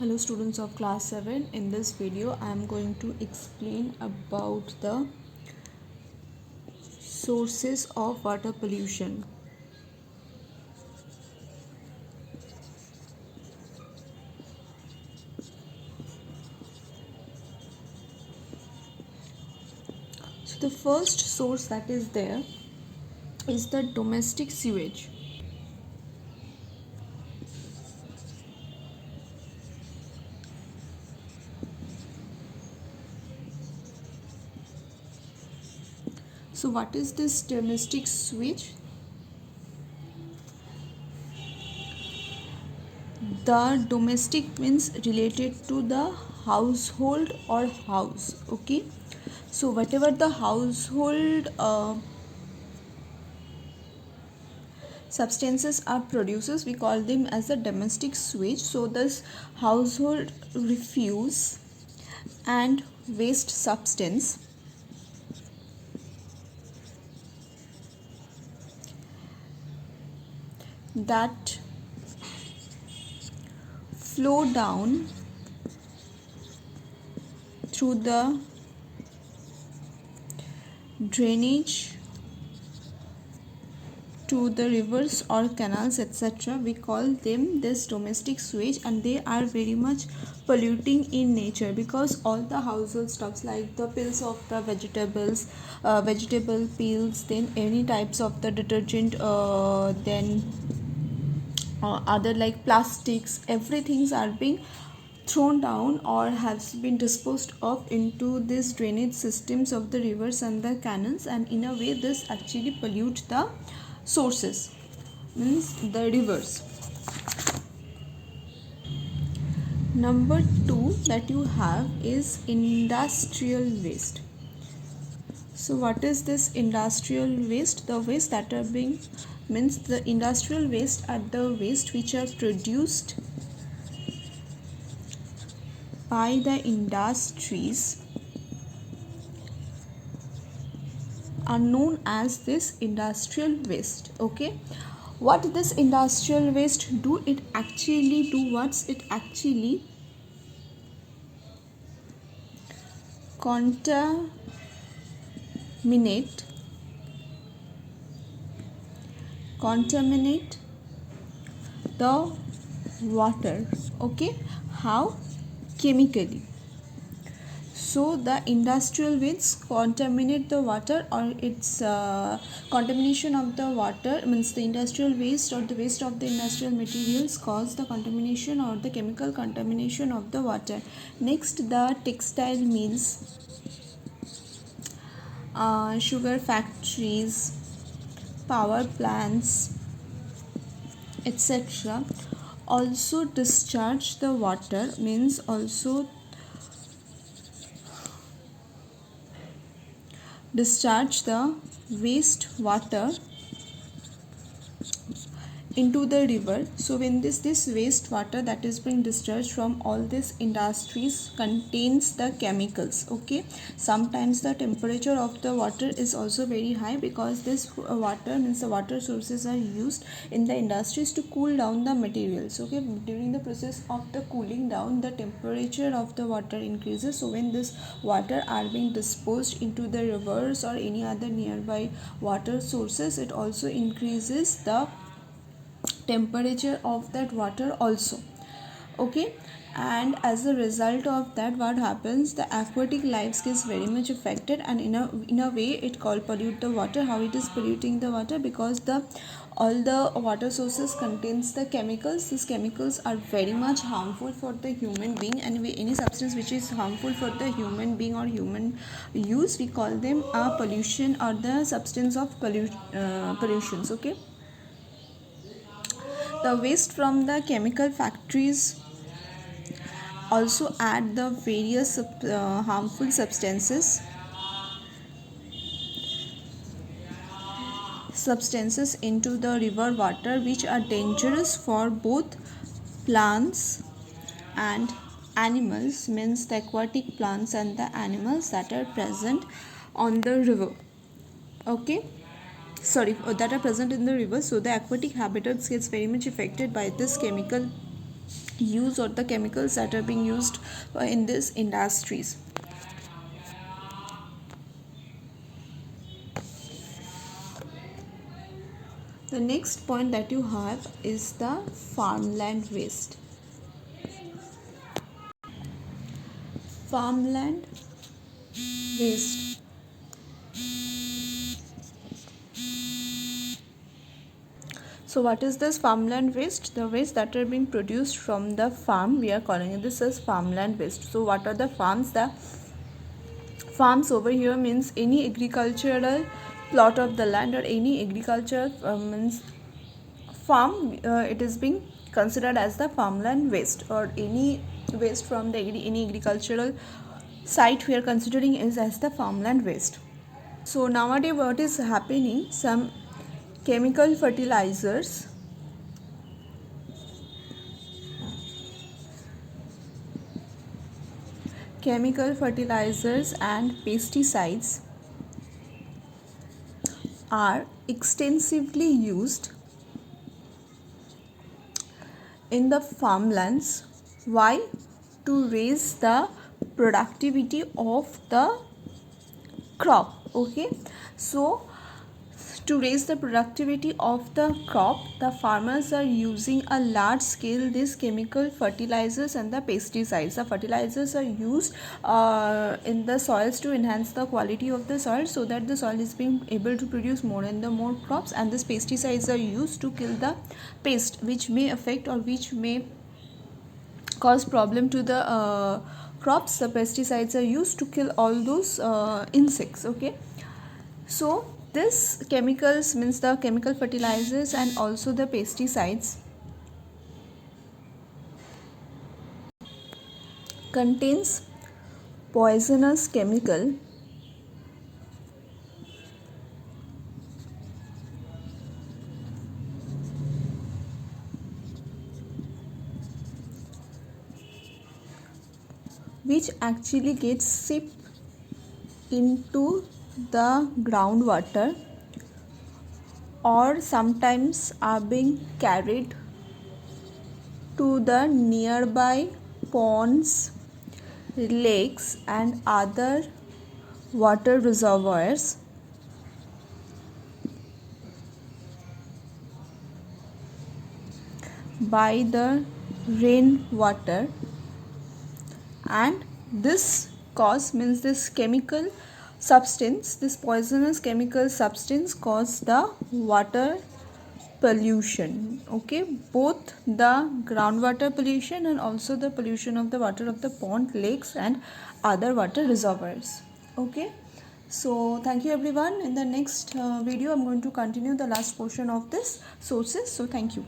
Hello students of class 7. In this video I am going to explain about the sources of water pollution. So the first source that is there is the domestic sewage. So what is this domestic sewage? The domestic means related to the household or house. Okay, so whatever the household substances are produced, we call them as the domestic sewage. So this household refuse and waste substance that flow down through the drainage to the rivers or canals, etc., we call them this domestic sewage, and they are very much polluting in nature because all the household stuffs like the peels of the vegetable peels, then any types of the detergent, then other like plastics, everything's are being thrown down or has been disposed of into these drainage systems of the rivers and the canals, and in a way this actually pollute the sources, means the rivers. Number 2 that you have is industrial waste. So what is this industrial waste? The waste that are being, means the industrial waste are the waste which are produced by the industries are known as this industrial waste. Okay, what this industrial waste do? It actually do what's it actually contaminate the water. Okay, how? Chemically. So the industrial waste contaminate the water, or its contamination of the water, means the industrial waste or the waste of the industrial materials cause the contamination or the chemical contamination of the water. Next, the textile mills, sugar factories, power plants, etc. also discharge the water, means also discharge the waste water into the river. So when this waste water that is being discharged from all these industries contains the chemicals. Okay, sometimes the temperature of the water is also very high because this water, means the water sources are used in the industries to cool down the materials. Okay, during the process of the cooling down, the temperature of the water increases. So when this water are being disposed into the rivers or any other nearby water sources, it also increases the temperature of that water also. Okay, and as a result of that, what happens, the aquatic life is very much affected, and in a way it called pollute the water. How it is polluting the water? Because the all the water sources contains the chemicals. These chemicals are very much harmful for the human being, and any substance which is harmful for the human being or human use, we call them a pollution or the substance of pollutions. Okay, the waste from the chemical factories also add the various harmful substances into the river water, which are dangerous for both plants and animals, means the aquatic plants and the animals that are present on the river. Okay, that are present in the river. So the aquatic habitats gets very much affected by this chemical use or the chemicals that are being used in these industries. The next point that you have is the farmland waste. Farmland waste. So what is this farmland waste? The waste that are being produced from the farm, we are calling it this as farmland waste. So what are the farms? The farms over here means any agricultural plot of the land or any agriculture means farm. It is being considered as the farmland waste, or any waste from the any agricultural site we are considering is as the farmland waste. So nowadays what is happening, some chemical fertilizers and pesticides are extensively used in the farmlands. Why? To raise the productivity of the crop. Okay, so to raise the productivity of the crop, the farmers are using a large scale these chemical fertilizers and the pesticides. The fertilizers are used in the soils to enhance the quality of the soil, so that the soil is being able to produce more and more crops, and these pesticides are used to kill the pest which may affect or which may cause problem to the crops. The pesticides are used to kill all those insects. Okay, so this chemicals means the chemical fertilizers and also the pesticides contains poisonous chemical which actually gets sipped into the groundwater, or sometimes are being carried to the nearby ponds, lakes and other water reservoirs by the rainwater, and this cause means this chemical substance, this poisonous chemical substance cause the water pollution. Okay, both the groundwater pollution and also the pollution of the water of the pond, lakes and other water reservoirs. Okay, so thank you everyone. In the next video I'm going to continue the last portion of this sources. So thank you.